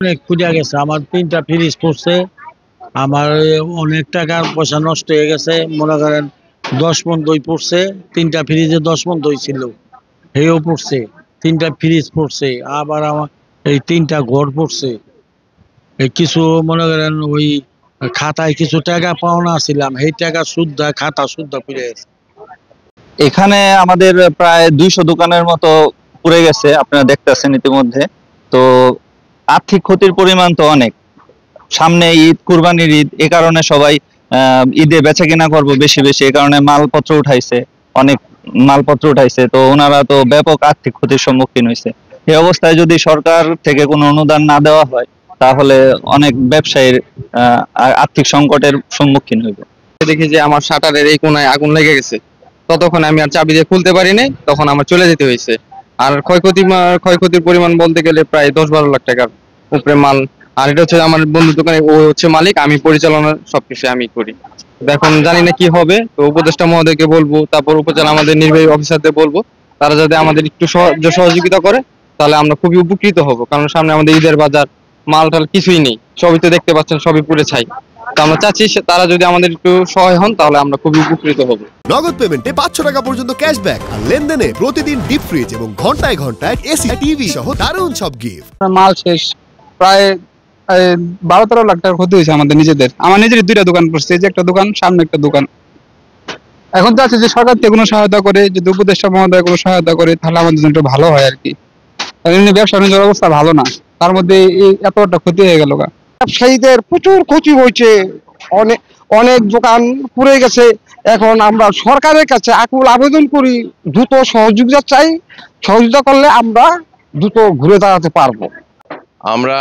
অনেক পূজা গেছে, আমার 3টা ফ্রিজ পড়ছে। আমার অনেক টাকা পয়সা নষ্ট হয়ে গেছে, মনে করেন 10 মণ দই পড়ছে। 3টা ফ্রিজে 10 মণ দই ছিল, হেও পড়ছে। 3টা ফ্রিজ পড়ছে, আবার আমার এই 3টা ঘর পড়ছে। এই কিছু মনে করেন ওই খাতায় কিছু টাকা পাওনা ছিলাম, এই টাকা সুদ্ধা খাতা সুদ্ধা ফিরে গেছে। এখানে আমাদের প্রায় 200 দোকানের মতো পুড়ে গেছে, আপনারা দেখতেছেন ইতিমধ্যে। তো আর্থিক ক্ষতির পরিমাণ তো অনেক। সামনে ঈদ, কুরবানির ঈদ, এ কারণে সবাই ঈদে বেচা কিনা করবো বেশি বেশি, এ কারণে মালপত্র উঠাইছে, অনেক মালপত্র উঠাইছে। তো ওনারা তো ব্যাপক আর্থিক ক্ষতির সম্মুখীন হয়েছে। এই অবস্থায় যদি সরকার থেকে কোনো অনুদান না দেওয়া হয়, তাহলে অনেক ব্যবসায়ীর আর্থিক সংকটের সম্মুখীন হইবে। দেখি যে আমার শাটারের এই কোনায় আগুন লেগে গেছে, ততক্ষণ আমি আর চাবি দিয়ে খুলতে পারিনি, তখন আমার চলে যেতে হয়েছে। আর ক্ষয়ক্ষতির পরিমাণ বলতে গেলে প্রায় 10-12 লাখ টাকার উপরে মাল। আর এটা হচ্ছে আমার বন্ধুর দোকানে, ও হচ্ছে মালিক, আমি পরিচালনা সবকিছু আমি করি। এখন জানি না কি হবে, তো উপদেষ্টা মহোদয়কে বলবো, তারপর উপজেলা আমাদের নির্বাহী অফিসারদের বলবো, তারা যদি আমাদের একটু সহযোগিতা করে, তাহলে আমরা খুবই উপকৃত হব। কারণ সামনে আমাদের ঈদের বাজার, মাল টাল কিছুই নেই, সবই তো দেখতে পাচ্ছেন, সবই পুড়ে ছাই। তো আমরা চাচ্ছি তারা যদি আমাদের একটু সহায় হন, তাহলে আমরা খুবই উপকৃত হব। নগদ পেমেন্টে 500 টাকা পর্যন্ত ক্যাশব্যাক, আর লেনদেনে প্রতিদিন ডিপ ফ্রিজ এবং ঘন্টায় ঘন্টায় এসি টিভি সহ দারুণ সব গিফট। মাল শেষ, প্রায় 12-13 লাখ টাকার ক্ষতি হয়েছে আমাদের নিজেদের। আমার নিজের 2টা দোকান পড়ছে, এই যে একটা দোকান, সামনে একটা দোকান। এখন চাচ্ছি যে সরকার থেকে কোনো সহায়তা করে, যদি উপদেষ্টা মহোদয় কোনো সহায়তা করে, তাহলে আমাদের জন্য একটু ভালো হয় আর কি। কারণ এমনি ব্যবসা বাণিজ্যের অবস্থা ভালো না, তার মধ্যে এই এতটা ক্ষতি হয়ে গেল। ব্যবসায়ীদের প্রচুর ক্ষতি হয়েছে, অনেক অনেক দোকান পুড়ে গেছে। এখন আমরা সরকারের কাছে আকুল আবেদন করি, দ্রুত সহযোগিতা চাই। সহযোগিতা করলে আমরা দ্রুত ঘুরে দাঁড়াতে পারবো। আমরা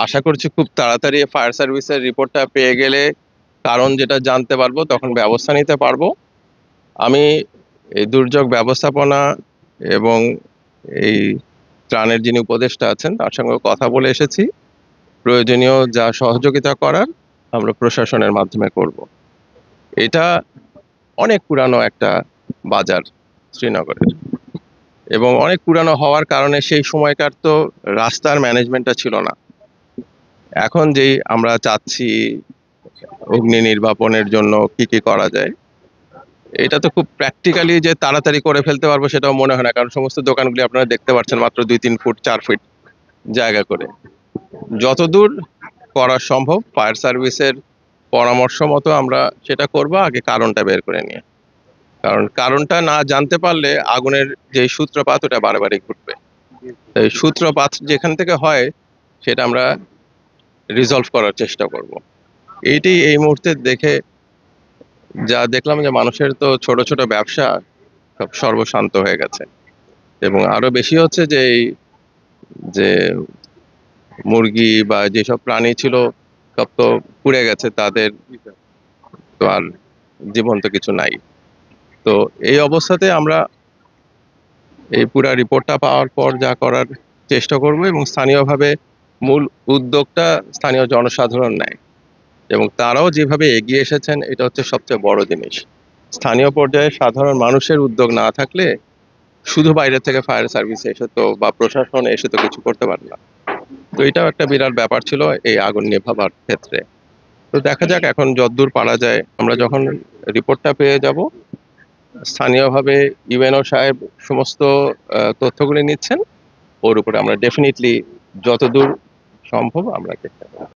আশা করছি খুব তাড়াতাড়ি ফায়ার সার্ভিসের রিপোর্টটা পেয়ে গেলে, কারণ যেটা জানতে পারবো, তখন ব্যবস্থা নিতে পারবো। আমি এই দুর্যোগ ব্যবস্থাপনা এবং এই ত্রাণের যিনি উপদেষ্টা আছেন, তার সঙ্গে কথা বলে এসেছি। প্রয়োজনীয় যা সহযোগিতা করার আমরা প্রশাসনের মাধ্যমে করব। এটা অনেক পুরানো একটা বাজার শ্রীনগরের, এবং অনেক পুরানো হওয়ার কারণে সেই সময়কার তো রাস্তার ম্যানেজমেন্টটা ছিল না। এখন যেই আমরা চাচ্ছি অগ্নি নির্বাপনের জন্য কি কি করা যায়, এটা তো খুব প্র্যাকটিক্যালি যে তাড়াতাড়ি করে ফেলতে পারবো সেটাও মনে হয় না, কারণ সমস্ত দোকানগুলি আপনারা দেখতে পাচ্ছেন মাত্র 2-3 ফুট 4 ফিট জায়গা করে। যতদূর করা সম্ভব ফায়ার সার্ভিসের পরামর্শ মতো আমরা সেটা করব, আগে কারণটা বের করে নিয়ে। কারণ কারণটা না জানতে পারলে আগুনের যে সূত্রপাত, ওটা বারে বারে ঘটবে। এই সূত্রপাত যেখান থেকে হয় সেটা আমরা রিজলভ করার চেষ্টা করব। এইটি এই মুহূর্তে দেখে যা দেখলাম যে মানুষের তো ছোট ছোট ব্যবসা সব সর্বশান্ত হয়ে গেছে, এবং আরো বেশি হচ্ছে যে এই যে মুরগি বা যেসব প্রাণী ছিল সব তো পুড়ে গেছে, তাদের তো আর জীবন্ত কিছু নাই। তো এই অবস্থাতে আমরা এই পুরা রিপোর্টটা পাওয়ার পর যা করার চেষ্টা করব, এবং স্থানীয়ভাবে মূল উদ্যোগটা স্থানীয় জনসাধারণ নেয়, এবং তারাও যেভাবে এগিয়ে এসেছেন, এটা হচ্ছে সবচেয়ে বড় জিনিস। স্থানীয় পর্যায়ে সাধারণ মানুষের উদ্যোগ না থাকলে শুধু বাইরে থেকে ফায়ার সার্ভিস এসে তো বা প্রশাসন এসে তো কিছু করতে পারে না। তো এটাও একটা বিরাট ব্যাপার ছিল এই আগুন নেভাবার ক্ষেত্রে। তো দেখা যাক এখন যতদূর পারা যায়। আমরা যখন রিপোর্টটা পেয়ে যাব, স্থানীয়ভাবে ইউএনও সাহেব সমস্ত তথ্যগুলি নিচ্ছেন, ওর উপরে আমরা ডেফিনেটলি যতদূর সম্ভব আমরা চেষ্টা করব।